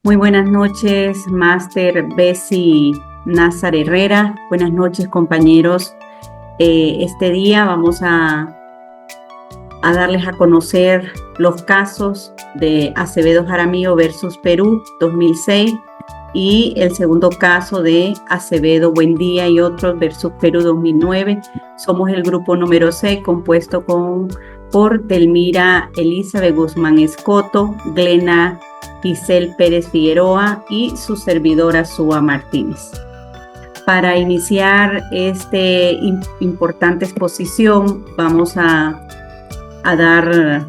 Muy buenas noches, Máster Bessie Nazar Herrera. Buenas noches, compañeros. Este día vamos a darles a conocer los casos de Acevedo Jaramillo versus Perú 2006 y el segundo caso de Acevedo Buendía y otros versus Perú 2009. Somos el grupo número 6, compuesto por Delmira Elizabeth Guzmán Escoto, Glena Giselle Pérez Figueroa y su servidora Sua Martínez. Para iniciar esta importante exposición, vamos a dar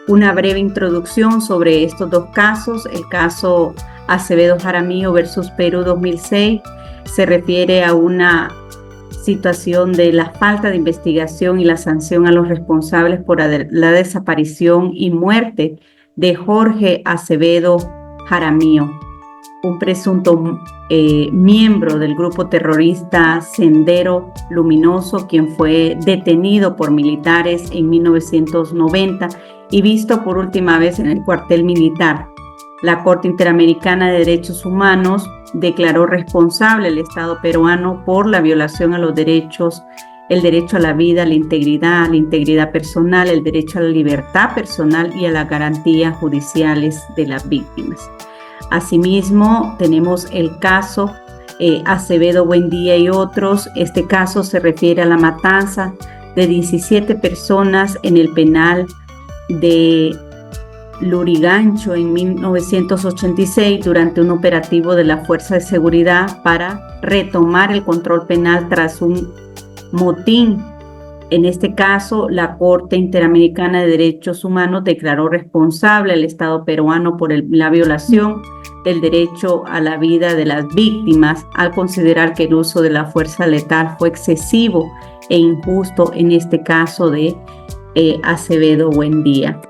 una breve introducción sobre estos dos casos. El caso Acevedo Jaramillo versus Perú 2006 se refiere a una situación de la falta de investigación y la sanción a los responsables por la desaparición y muerte de Jorge Acevedo Jaramillo, un presunto miembro del grupo terrorista Sendero Luminoso, quien fue detenido por militares en 1990 y visto por última vez en el cuartel militar. La Corte Interamericana de Derechos Humanos declaró responsable al Estado peruano por la violación a los derechos, el derecho a la vida, la integridad personal, el derecho a la libertad personal y a las garantías judiciales de las víctimas. Asimismo, tenemos el caso Acevedo Buendía y otros. Este caso se refiere a la matanza de 17 personas en el penal de Lurigancho en 1986 durante un operativo de la Fuerza de Seguridad para retomar el control penal tras un motín. En este caso, la Corte Interamericana de Derechos Humanos declaró responsable al Estado peruano por la violación del derecho a la vida de las víctimas, al considerar que el uso de la fuerza letal fue excesivo e injusto en este caso de Acevedo Buendía.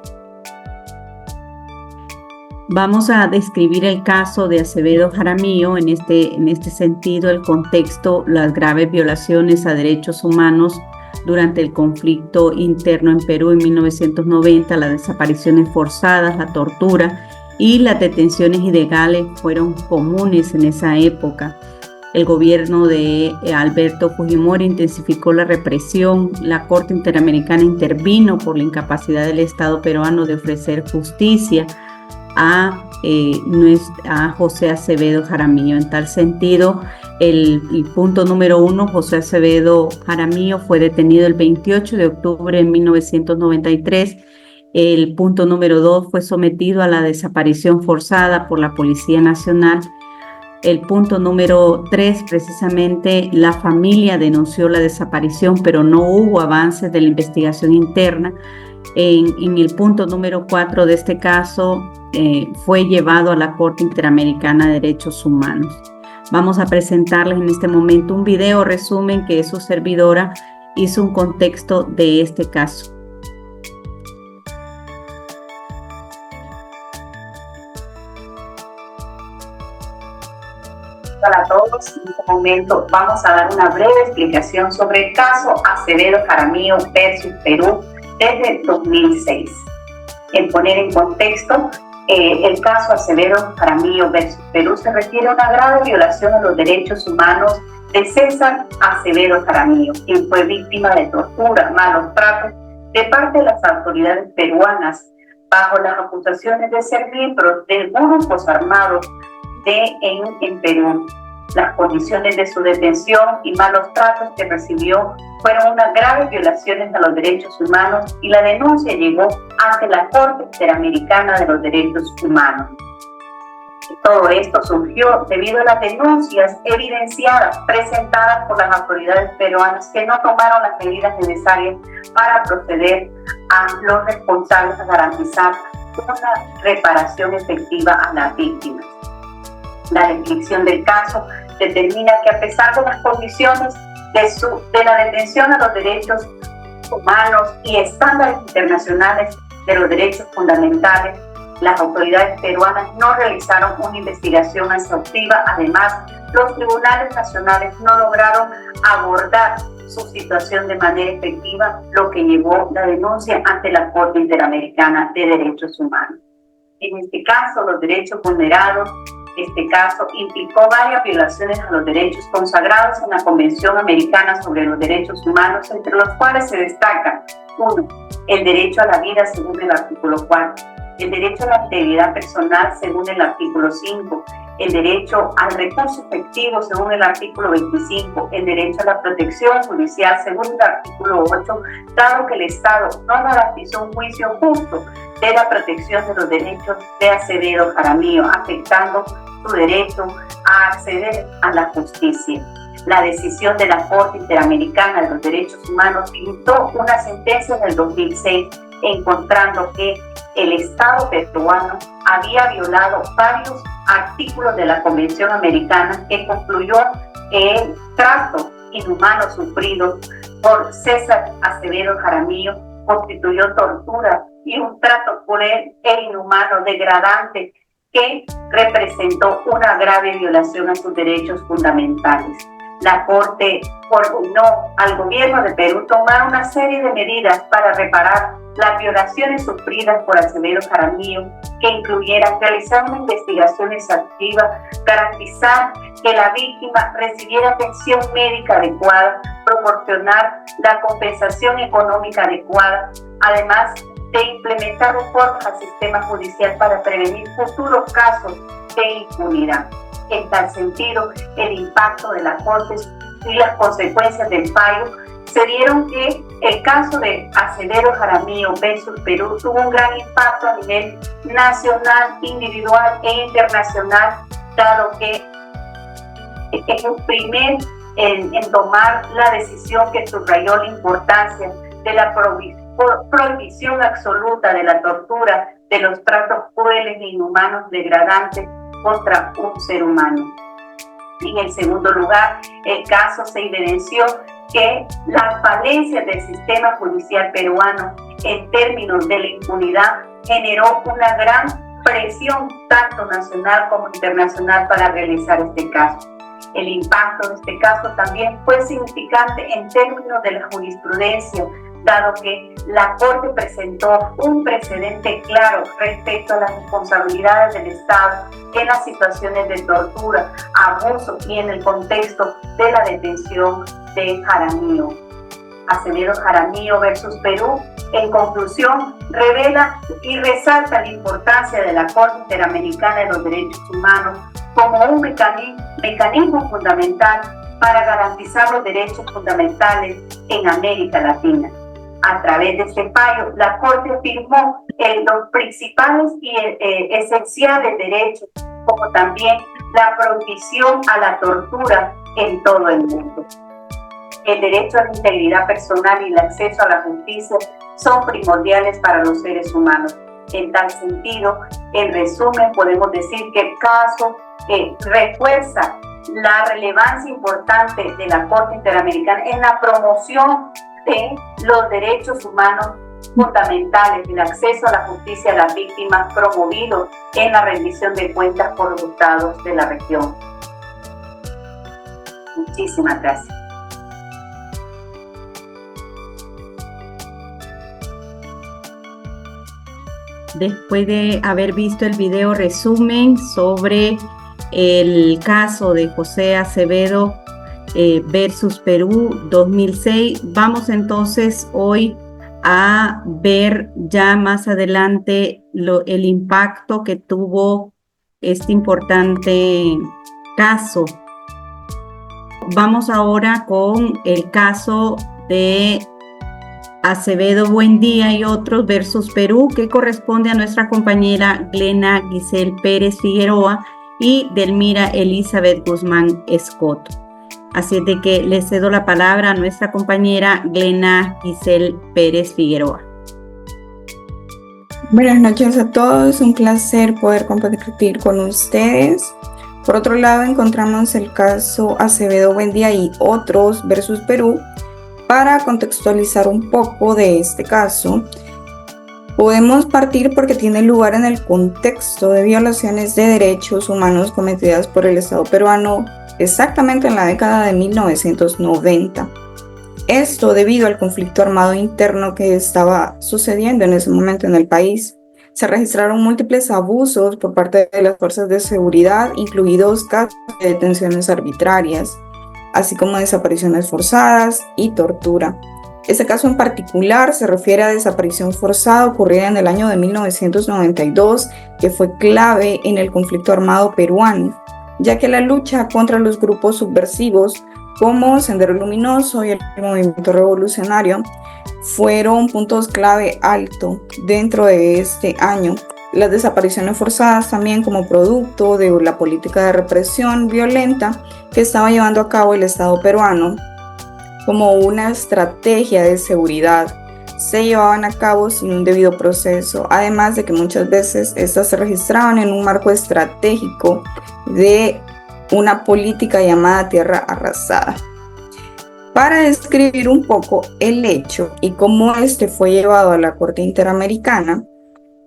Vamos a describir el caso de Acevedo Jaramillo en este sentido, el contexto, las graves violaciones a derechos humanos durante el conflicto interno en Perú en 1990, las desapariciones forzadas, la tortura y las detenciones ilegales fueron comunes en esa época. El gobierno de Alberto Fujimori intensificó la represión. La Corte Interamericana intervino por la incapacidad del Estado peruano de ofrecer justicia a José Acevedo Jaramillo. En tal sentido, el punto número 1, José Acevedo Jaramillo fue detenido el 28 de octubre de 1993. El punto número 2 fue sometido a la desaparición forzada por la Policía Nacional. El punto número 3, precisamente, la familia denunció la desaparición, pero no hubo avances de la investigación interna. En el punto número 4 de este caso, fue llevado a la Corte Interamericana de Derechos Humanos. Vamos a presentarles en este momento un video resumen que su servidora hizo un contexto de este caso. Hola a todos, en este momento vamos a dar una breve explicación sobre el caso Acevedo Jaramillo versus Perú desde 2006. En poner en contexto, el caso Acevedo Jaramillo versus Perú se refiere a una grave violación a los derechos humanos de César Acevedo Jaramillo, quien fue víctima de tortura, malos tratos de parte de las autoridades peruanas bajo las acusaciones de ser miembro de grupos armados en Perú. Las condiciones de su detención y malos tratos que recibió fueron unas graves violaciones a los derechos humanos y la denuncia llegó ante la Corte Interamericana de los Derechos Humanos. Y todo esto surgió debido a las denuncias evidenciadas presentadas por las autoridades peruanas que no tomaron las medidas necesarias para proceder a los responsables a garantizar una reparación efectiva a las víctimas. La descripción del caso determina que a pesar de las condiciones de la detención a los derechos humanos y estándares internacionales de los derechos fundamentales, las autoridades peruanas no realizaron una investigación exhaustiva. Además, los tribunales nacionales no lograron abordar su situación de manera efectiva, lo que llevó la denuncia ante la Corte Interamericana de Derechos Humanos. En este caso, los derechos vulnerados, este caso implicó varias violaciones a los derechos consagrados en la Convención Americana sobre los Derechos Humanos, entre los cuales se destaca: 1. El derecho a la vida según el artículo 4, el derecho a la integridad personal según el artículo 5, el derecho al recurso efectivo según el artículo 25, el derecho a la protección judicial según el artículo 8, dado que el Estado no garantizó un juicio justo de la protección de los derechos de Acevedo Jaramillo, afectando su derecho a acceder a la justicia. La decisión de la Corte Interamericana de los Derechos Humanos dictó una sentencia en el 2006, encontrando que el Estado peruano había violado varios artículos de la Convención Americana, que concluyó que el trato inhumano sufrido por César Acevedo Jaramillo constituyó tortura y un trato cruel e inhumano degradante que representó una grave violación a sus derechos fundamentales. La Corte ordenó al gobierno de Perú tomar una serie de medidas para reparar las violaciones sufridas por Acevedo Jaramillo, que incluyeran realizar una investigación exhaustiva, garantizar que la víctima recibiera atención médica adecuada, proporcionar la compensación económica adecuada, además de implementar reformas al sistema judicial para prevenir futuros casos de impunidad. En tal sentido, el impacto de la Corte y las consecuencias del fallo se dieron que el caso de Acevedo Jaramillo versus Perú tuvo un gran impacto a nivel nacional, individual e internacional, dado que es el primer en tomar la decisión que subrayó la importancia de la prohibición absoluta de la tortura, de los tratos crueles e inhumanos degradantes contra un ser humano. En el segundo lugar, el caso se evidenció que las falencias del sistema judicial peruano en términos de la impunidad generó una gran presión tanto nacional como internacional para realizar este caso. El impacto de este caso también fue significante en términos de la jurisprudencia, dado que la Corte presentó un precedente claro respecto a las responsabilidades del Estado en las situaciones de tortura, abuso y en el contexto de la detención de Jaramillo. Acevedo Jaramillo versus Perú, en conclusión, revela y resalta la importancia de la Corte Interamericana de los Derechos Humanos como un mecanismo fundamental para garantizar los derechos fundamentales en América Latina. A través de este fallo, la Corte afirmó los principales y esenciales derechos, como también la prohibición a la tortura en todo el mundo. El derecho a la integridad personal y el acceso a la justicia son primordiales para los seres humanos. En tal sentido, en resumen, podemos decir que el caso refuerza la relevancia importante de la Corte Interamericana en la promoción de los derechos humanos fundamentales, el acceso a la justicia a las víctimas, promovido en la rendición de cuentas por los estados de la región. Muchísimas gracias. Después de haber visto el video resumen sobre el caso de José Acevedo versus Perú 2006, vamos entonces hoy a ver ya más adelante el impacto que tuvo este importante caso. Vamos ahora con el caso de Acevedo Buendía y otros versus Perú, que corresponde a nuestra compañera Glena Giselle Pérez Figueroa y Delmira Elizabeth Guzmán Escoto. Así es de que le cedo la palabra a nuestra compañera Glena Giselle Pérez Figueroa. Buenas noches a todos, un placer poder compartir con ustedes. Por otro lado, encontramos el caso Acevedo Buendía y otros versus Perú. Para contextualizar un poco de este caso, podemos partir porque tiene lugar en el contexto de violaciones de derechos humanos cometidas por el Estado peruano exactamente en la década de 1990. Esto debido al conflicto armado interno que estaba sucediendo en ese momento en el país, se registraron múltiples abusos por parte de las fuerzas de seguridad, incluidos casos de detenciones arbitrarias, así como desapariciones forzadas y tortura. Este caso en particular se refiere a desaparición forzada ocurrida en el año de 1992, que fue clave en el conflicto armado peruano, ya que la lucha contra los grupos subversivos como Sendero Luminoso y el movimiento revolucionario fueron puntos clave alto dentro de este año. Las desapariciones forzadas también como producto de la política de represión violenta que estaba llevando a cabo el Estado peruano como una estrategia de seguridad, se llevaban a cabo sin un debido proceso, además de que muchas veces estas se registraban en un marco estratégico de una política llamada tierra arrasada. Para describir un poco el hecho y cómo este fue llevado a la Corte Interamericana,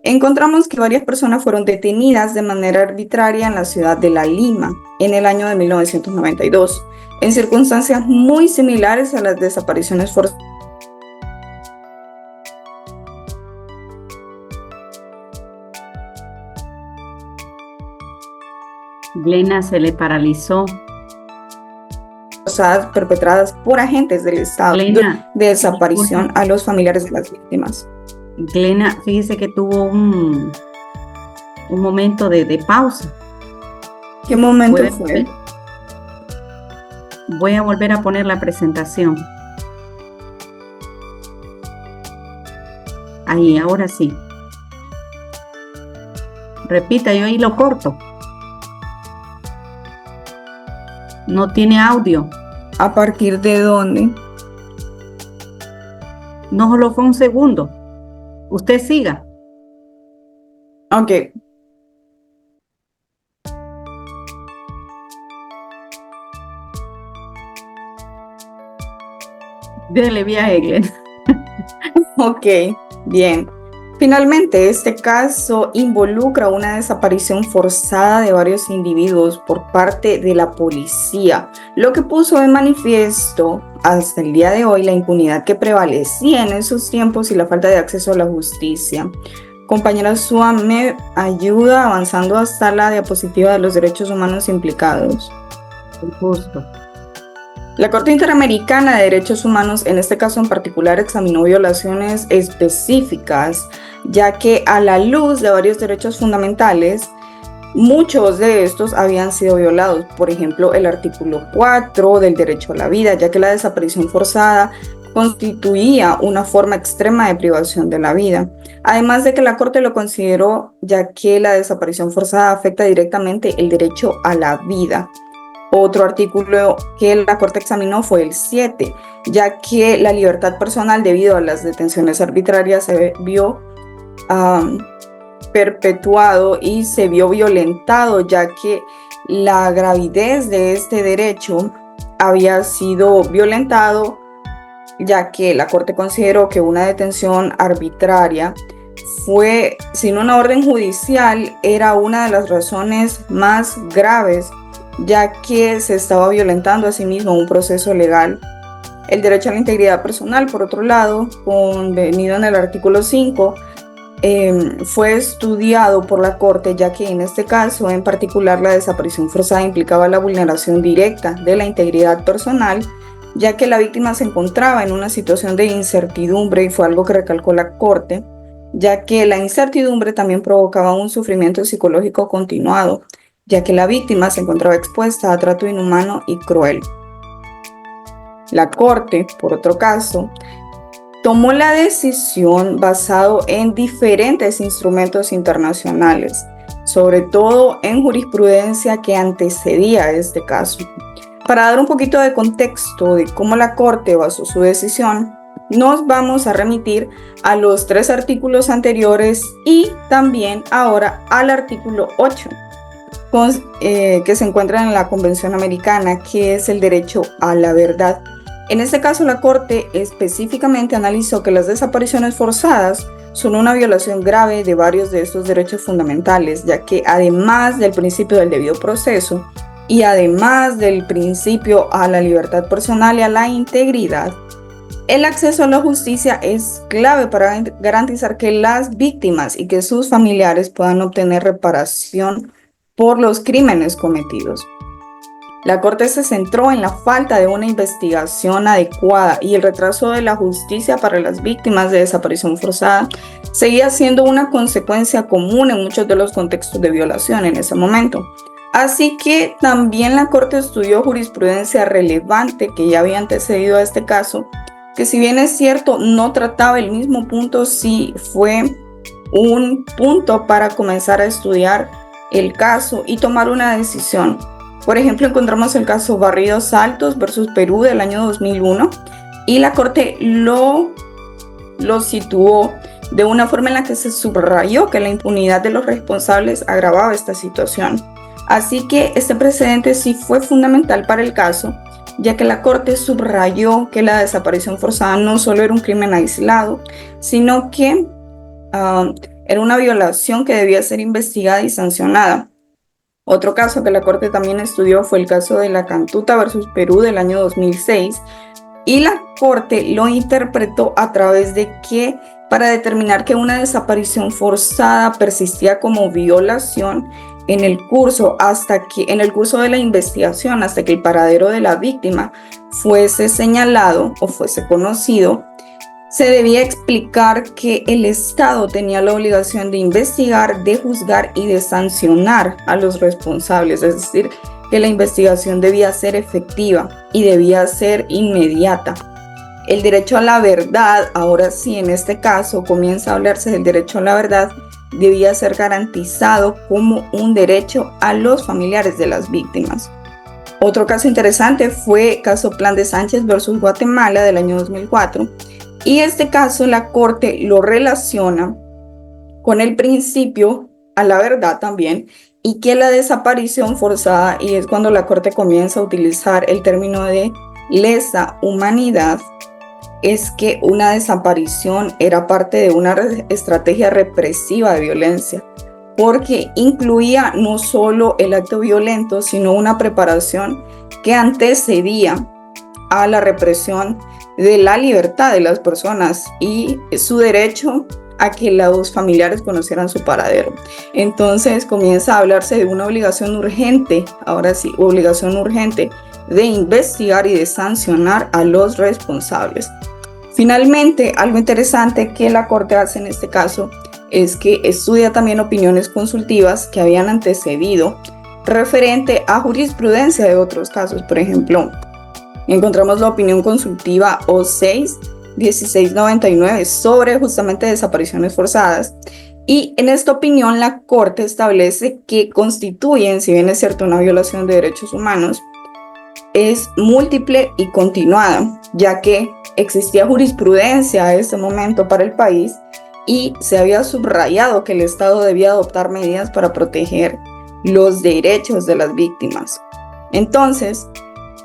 encontramos que varias personas fueron detenidas de manera arbitraria en la ciudad de La Lima en el año de 1992, en circunstancias muy similares a las desapariciones forzadas. Glena se le paralizó. Perpetradas por agentes del Estado Glena, de desaparición a los familiares de las víctimas. Glena, fíjese que tuvo un momento de pausa. ¿Qué momento fue? Voy a volver a poner la presentación. Ahí, ahora sí. Repita, yo ahí lo corto. No tiene audio. ¿A partir de dónde? No solo fue un segundo. Usted siga. Ok. Dele viaje, Glena. Ok, bien. Finalmente, este caso involucra una desaparición forzada de varios individuos por parte de la policía, lo que puso de manifiesto hasta el día de hoy la impunidad que prevalecía en esos tiempos y la falta de acceso a la justicia. Compañera Sua, ¿me ayuda avanzando hasta la diapositiva de los derechos humanos implicados? Justo. La Corte Interamericana de Derechos Humanos, en este caso en particular, examinó violaciones específicas, ya que a la luz de varios derechos fundamentales, muchos de estos habían sido violados. Por ejemplo, el artículo 4 del derecho a la vida, ya que la desaparición forzada constituía una forma extrema de privación de la vida. Además de que la Corte lo consideró, ya que la desaparición forzada afecta directamente el derecho a la vida. Otro artículo que la Corte examinó fue el 7, ya que la libertad personal debido a las detenciones arbitrarias se vio perpetuado y se vio violentado, ya que la gravidez de este derecho había sido violentado, ya que la Corte consideró que una detención arbitraria fue, sin una orden judicial, era una de las razones más graves, ya que se estaba violentando a sí mismo un proceso legal. El derecho a la integridad personal, por otro lado, contenido en el artículo 5, fue estudiado por la Corte, ya que en este caso en particular la desaparición forzada implicaba la vulneración directa de la integridad personal, ya que la víctima se encontraba en una situación de incertidumbre, y fue algo que recalcó la Corte, ya que la incertidumbre también provocaba un sufrimiento psicológico continuado, ya que la víctima se encontraba expuesta a trato inhumano y cruel. La Corte, por otro caso, tomó la decisión basado en diferentes instrumentos internacionales, sobre todo en jurisprudencia que antecedía a este caso. Para dar un poquito de contexto de cómo la Corte basó su decisión, nos vamos a remitir a los 3 artículos anteriores y también ahora al artículo 8. Que se encuentra en la Convención Americana, que es el derecho a la verdad. En este caso, la Corte específicamente analizó que las desapariciones forzadas son una violación grave de varios de estos derechos fundamentales, ya que además del principio del debido proceso y además del principio a la libertad personal y a la integridad, El acceso a la justicia es clave para garantizar que las víctimas y que sus familiares puedan obtener reparación por los crímenes cometidos. La Corte se centró en la falta de una investigación adecuada y el retraso de la justicia para las víctimas de desaparición forzada seguía siendo una consecuencia común en muchos de los contextos de violación en ese momento. Así que también la Corte estudió jurisprudencia relevante que ya había antecedido a este caso, que si bien es cierto no trataba el mismo punto, sí fue un punto para comenzar a estudiar el caso y tomar una decisión. Por ejemplo, encontramos el caso Barridos Altos versus Perú del año 2001 y la Corte lo situó de una forma en la que se subrayó que la impunidad de los responsables agravaba esta situación. Así que este precedente sí fue fundamental para el caso, ya que la Corte subrayó que la desaparición forzada no solo era un crimen aislado, sino que era una violación que debía ser investigada y sancionada. Otro caso que la Corte también estudió fue el caso de la Cantuta versus Perú del año 2006, y la Corte lo interpretó a través de que para determinar que una desaparición forzada persistía como violación en el curso de la investigación, hasta que el paradero de la víctima fuese señalado o fuese conocido, se debía explicar que el Estado tenía la obligación de investigar, de juzgar y de sancionar a los responsables, es decir, que la investigación debía ser efectiva y debía ser inmediata. El derecho a la verdad, ahora sí, en este caso comienza a hablarse del derecho a la verdad, debía ser garantizado como un derecho a los familiares de las víctimas. Otro caso interesante fue el caso Plan de Sánchez versus Guatemala del año 2004, y este caso la Corte lo relaciona con el principio a la verdad también, y que la desaparición forzada, y es cuando la Corte comienza a utilizar el término de lesa humanidad, es que una desaparición era parte de una estrategia represiva de violencia, porque incluía no solo el acto violento, sino una preparación que antecedía a la represión de la libertad de las personas y su derecho a que los familiares conocieran su paradero. Entonces comienza a hablarse de una obligación urgente, ahora sí, obligación urgente de investigar y de sancionar a los responsables. Finalmente, algo interesante que la Corte hace en este caso es que estudia también opiniones consultivas que habían antecedido referente a jurisprudencia de otros casos. Por ejemplo, encontramos la opinión consultiva O6-1699 sobre justamente desapariciones forzadas, y en esta opinión la Corte establece que constituyen, si bien es cierto, una violación de derechos humanos, es múltiple y continuada, ya que existía jurisprudencia a ese momento para el país y se había subrayado que el Estado debía adoptar medidas para proteger los derechos de las víctimas. Entonces,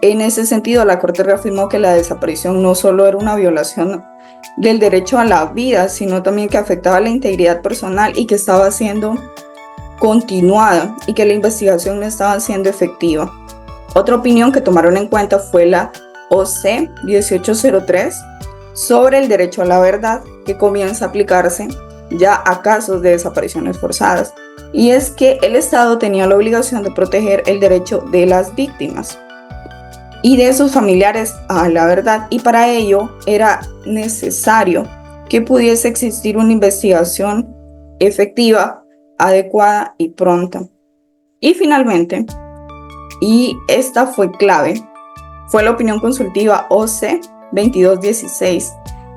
en ese sentido, la Corte reafirmó que la desaparición no solo era una violación del derecho a la vida, sino también que afectaba la integridad personal y que estaba siendo continuada y que la investigación no estaba siendo efectiva. Otra opinión que tomaron en cuenta fue la OC-1803 sobre el derecho a la verdad, que comienza a aplicarse ya a casos de desapariciones forzadas, y es que el Estado tenía la obligación de proteger el derecho de las víctimas y de sus familiares a la verdad, y para ello era necesario que pudiese existir una investigación efectiva, adecuada y pronta. Y finalmente, y esta fue clave, fue la opinión consultiva OC-2216,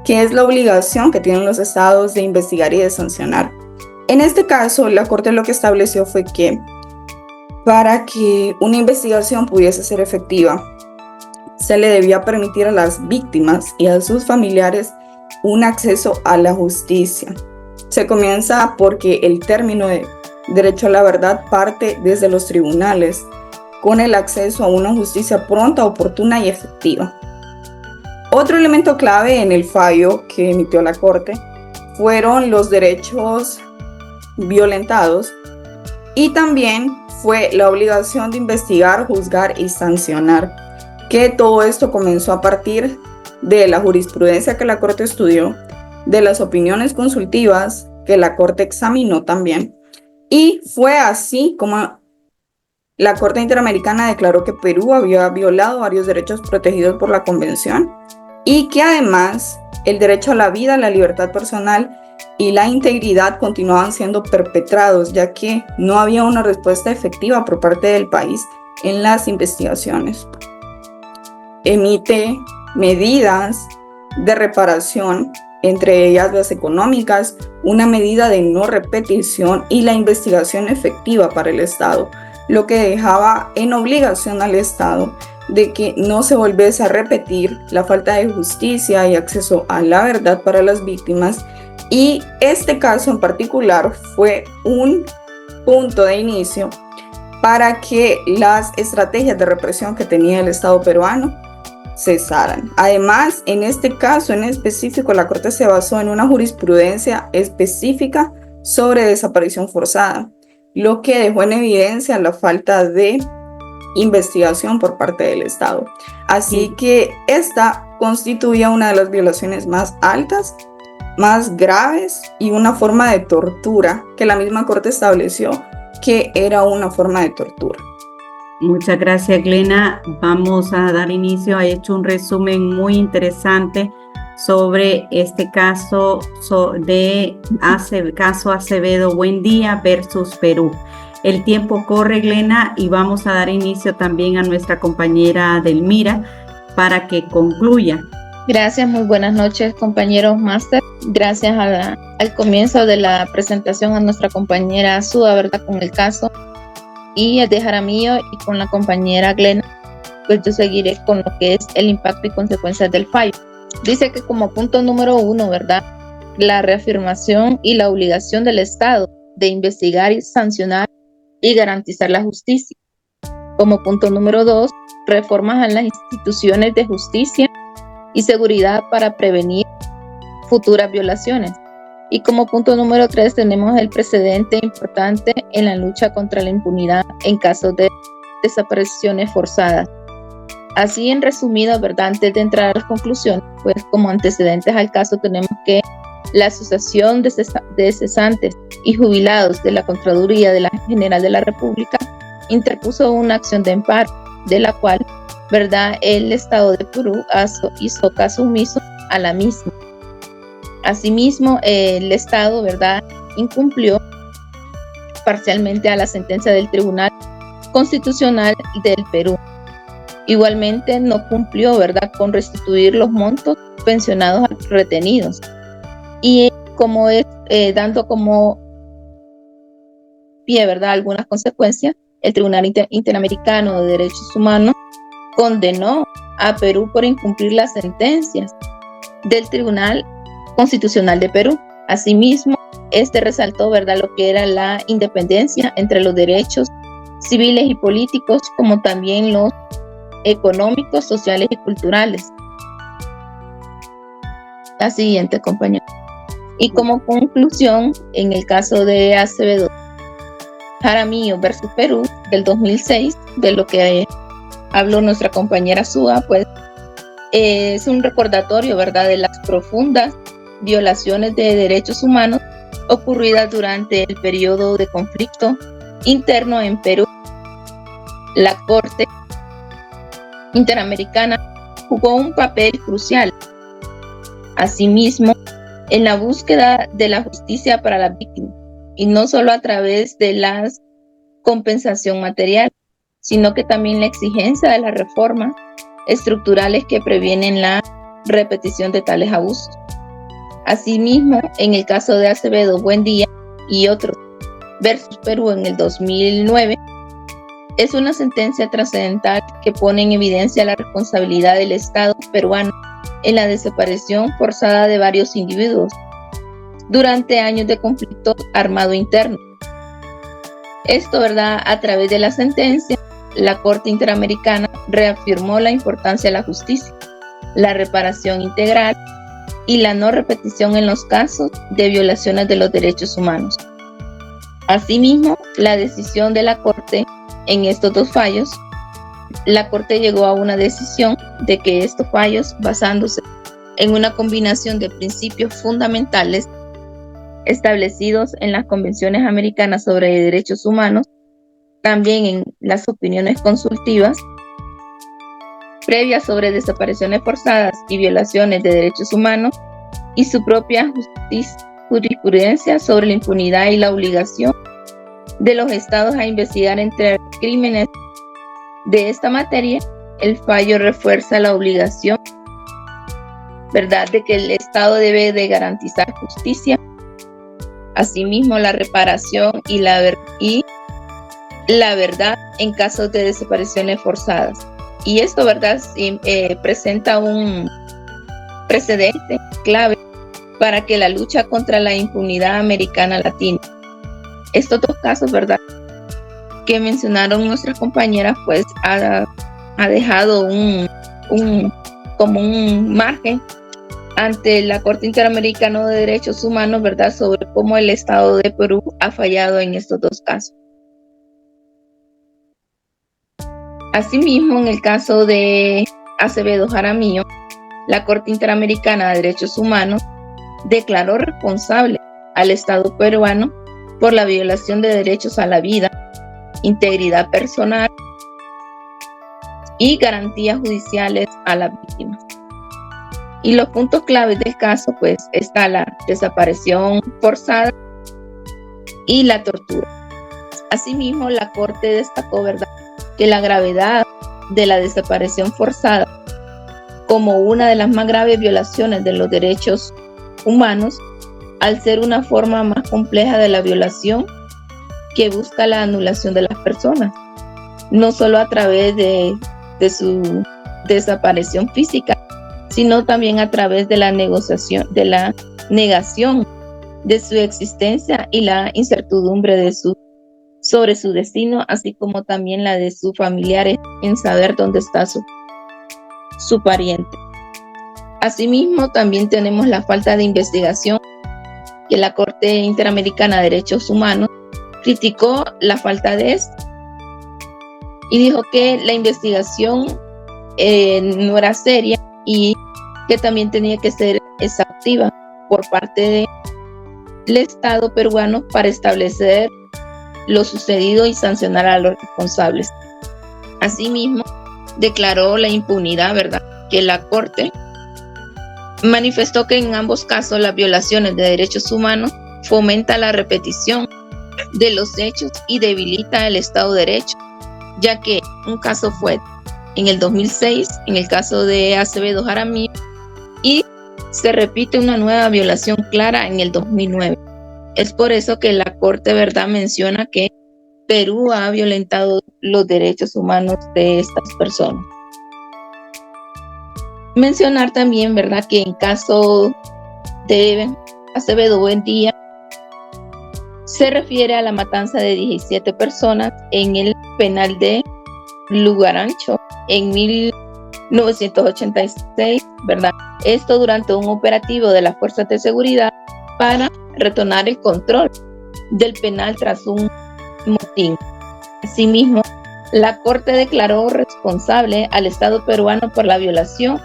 que es la obligación que tienen los estados de investigar y de sancionar. En este caso, la Corte lo que estableció fue que para que una investigación pudiese ser efectiva, se le debía permitir a las víctimas y a sus familiares un acceso a la justicia. Se comienza porque el término de derecho a la verdad parte desde los tribunales, con el acceso a una justicia pronta, oportuna y efectiva. Otro elemento clave en el fallo que emitió la Corte fueron los derechos violentados, y también fue la obligación de investigar, juzgar y sancionar, que todo esto comenzó a partir de la jurisprudencia que la Corte estudió, de las opiniones consultivas que la Corte examinó también. Y fue así como la Corte Interamericana declaró que Perú había violado varios derechos protegidos por la Convención y que además el derecho a la vida, la libertad personal y la integridad continuaban siendo perpetrados, ya que no había una respuesta efectiva por parte del país en las investigaciones. Emite medidas de reparación, entre ellas las económicas, una medida de no repetición y la investigación efectiva para el Estado, lo que dejaba en obligación al Estado de que no se volviese a repetir la falta de justicia y acceso a la verdad para las víctimas. Y este caso en particular fue un punto de inicio para que las estrategias de represión que tenía el Estado peruano cesaran. Además, en este caso en específico, la Corte se basó en una jurisprudencia específica sobre desaparición forzada, lo que dejó en evidencia la falta de investigación por parte del Estado. Así que esta constituía una de las violaciones más altas, más graves y una forma de tortura que la misma Corte estableció que era una forma de tortura. Muchas gracias, Glena. Vamos a dar inicio. Ha hecho un resumen muy interesante sobre este caso caso Acevedo Buendía versus Perú. El tiempo corre, Glena, y vamos a dar inicio también a nuestra compañera Delmira para que concluya. Gracias, muy buenas noches, compañeros máster. Gracias al comienzo de la presentación a nuestra compañera Suda, ¿verdad?, con el caso, y de Jaramillo y con la compañera Glena, pues yo seguiré con lo que es el impacto y consecuencias del fallo. Dice que como punto número 1, ¿verdad?, la reafirmación y la obligación del Estado de investigar y sancionar y garantizar la justicia. Como punto número 2, reformas en las instituciones de justicia y seguridad para prevenir futuras violaciones. Y como punto número 3 tenemos el precedente importante en la lucha contra la impunidad en casos de desapariciones forzadas. Así, en resumido, ¿verdad?, antes de entrar a las conclusiones, pues como antecedentes al caso tenemos que la Asociación de Cesantes y Jubilados de la Contraloría de la General de la República interpuso una acción de amparo, de la cual, ¿verdad?, el Estado de Perú hizo caso omiso a la misma. Asimismo, el Estado, ¿verdad?, incumplió parcialmente a la sentencia del Tribunal Constitucional del Perú. Igualmente, no cumplió, ¿verdad?, con restituir los montos pensionados a retenidos. Y como es dando como pie, ¿verdad?, algunas consecuencias, el Tribunal Interamericano de Derechos Humanos condenó a Perú por incumplir las sentencias del Tribunal Constitucional de Perú. Asimismo, este resaltó, ¿verdad?, lo que era la independencia entre los derechos civiles y políticos, como también los económicos, sociales y culturales. La siguiente, compañero. Y como conclusión, en el caso de Acevedo Jaramillo versus Perú del 2006, de lo que habló nuestra compañera Suda, pues es un recordatorio, ¿verdad?, de las profundas violaciones de derechos humanos ocurridas durante el periodo de conflicto interno en Perú. La Corte Interamericana jugó un papel crucial, asimismo, en la búsqueda de la justicia para las víctimas, y no solo a través de la compensación material, sino que también la exigencia de las reformas estructurales que previenen la repetición de tales abusos. Asimismo, en el caso de Acevedo Buendía y otros versus Perú en el 2009, es una sentencia trascendental que pone en evidencia la responsabilidad del Estado peruano en la desaparición forzada de varios individuos durante años de conflicto armado interno. Esto, ¿verdad?, a través de la sentencia, la Corte Interamericana reafirmó la importancia de la justicia, la reparación integral y la no repetición en los casos de violaciones de los derechos humanos. Asimismo, la decisión de la Corte en estos dos fallos, la Corte llegó a una decisión de que estos fallos, basándose en una combinación de principios fundamentales establecidos en las convenciones americanas sobre derechos humanos, también en las opiniones consultivas previas sobre desapariciones forzadas y violaciones de derechos humanos, y su propia jurisprudencia sobre la impunidad y la obligación de los estados a investigar entre crímenes de esta materia. El fallo refuerza la obligación, ¿verdad?, de que el Estado debe de garantizar justicia, asimismo la reparación y la verdad en casos de desapariciones forzadas. Y esto, ¿verdad?, presenta un precedente clave para que la lucha contra la impunidad americana latina. Estos dos casos, ¿verdad?, que mencionaron nuestras compañeras, pues ha dejado como un margen ante la Corte Interamericana de Derechos Humanos, ¿verdad?, sobre cómo el Estado de Perú ha fallado en estos dos casos. Asimismo, en el caso de Acevedo Jaramillo, la Corte Interamericana de Derechos Humanos declaró responsable al Estado peruano por la violación de derechos a la vida, integridad personal y garantías judiciales a las víctimas. Y los puntos claves del caso, pues, está la desaparición forzada y la tortura. Asimismo, la Corte destacó, ¿verdad?, que la gravedad de la desaparición forzada como una de las más graves violaciones de los derechos humanos, al ser una forma más compleja de la violación que busca la anulación de las personas, no solo a través de su desaparición física, sino también a través de la negación de su existencia y la incertidumbre sobre su destino, así como también la de sus familiares en saber dónde está su pariente. Asimismo, también tenemos la falta de investigación, que la Corte Interamericana de Derechos Humanos criticó la falta de esto y dijo que la investigación no era seria y que también tenía que ser exhaustiva por parte del Estado peruano para establecer lo sucedido y sancionar a los responsables. Asimismo, declaró la impunidad, ¿verdad?, que la Corte manifestó que en ambos casos las violaciones de derechos humanos fomenta la repetición de los hechos y debilita el Estado de Derecho, ya que un caso fue en el 2006, en el caso de Acevedo Jaramillo, y se repite una nueva violación clara en el 2009. Es por eso que la Corte, ¿verdad?, menciona que Perú ha violentado los derechos humanos de estas personas. Mencionar también, ¿verdad?, que en caso de Acevedo Buendía se refiere a la matanza de 17 personas en el penal de Lugaracho en 1986, ¿verdad? Esto durante un operativo de las fuerzas de seguridad para retornar el control del penal tras un motín. Asimismo, la Corte declaró responsable al Estado peruano por la violación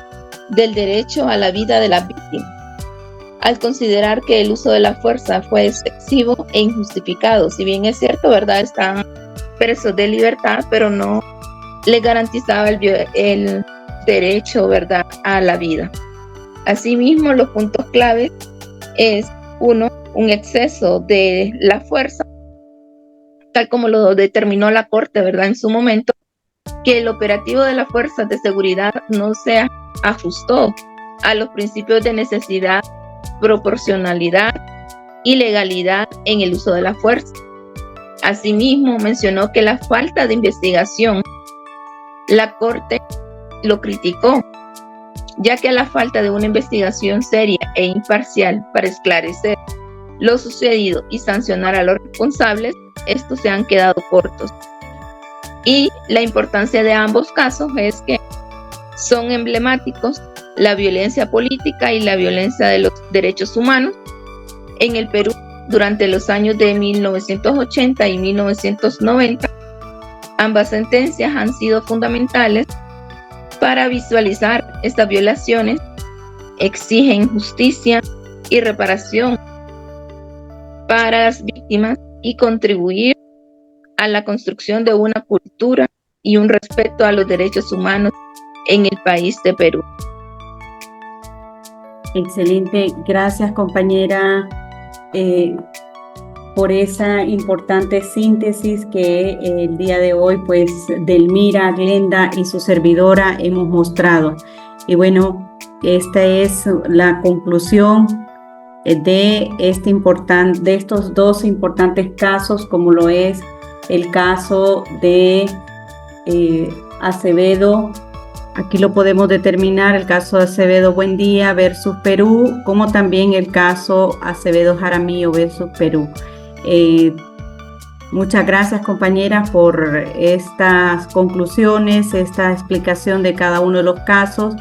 del derecho a la vida de las víctimas, al considerar que el uso de la fuerza fue excesivo e injustificado. Si bien es cierto, ¿verdad?, están presos de libertad, pero no le garantizaba el derecho, ¿verdad?, a la vida. Asimismo, los puntos claves es, uno, un exceso de la fuerza, tal como lo determinó la Corte, ¿verdad?, en su momento, que el operativo de las fuerzas de seguridad no se ajustó a los principios de necesidad, proporcionalidad y legalidad en el uso de la fuerza. Asimismo, mencionó que la falta de investigación, la Corte lo criticó, ya que a la falta de una investigación seria e imparcial para esclarecer lo sucedido y sancionar a los responsables, estos se han quedado cortos. Y la importancia de ambos casos es que son emblemáticos la violencia política y la violencia de los derechos humanos en el Perú durante los años de 1980 y 1990. Ambas sentencias han sido fundamentales para visualizar estas violaciones exigen justicia y reparación para las víctimas y contribuir a la construcción de una cultura y un respeto a los derechos humanos en el país de Perú. Excelente, gracias compañera por esa importante síntesis que el día de hoy pues Delmira, Glenda y su servidora hemos mostrado. Y bueno, esta es la conclusión de estos dos importantes casos, como lo es el caso de Acevedo. Aquí lo podemos determinar, el caso de Acevedo Buendía versus Perú, como también el caso Acevedo Jaramillo versus Perú. Muchas gracias, compañeras, por estas conclusiones, esta explicación de cada uno de los casos.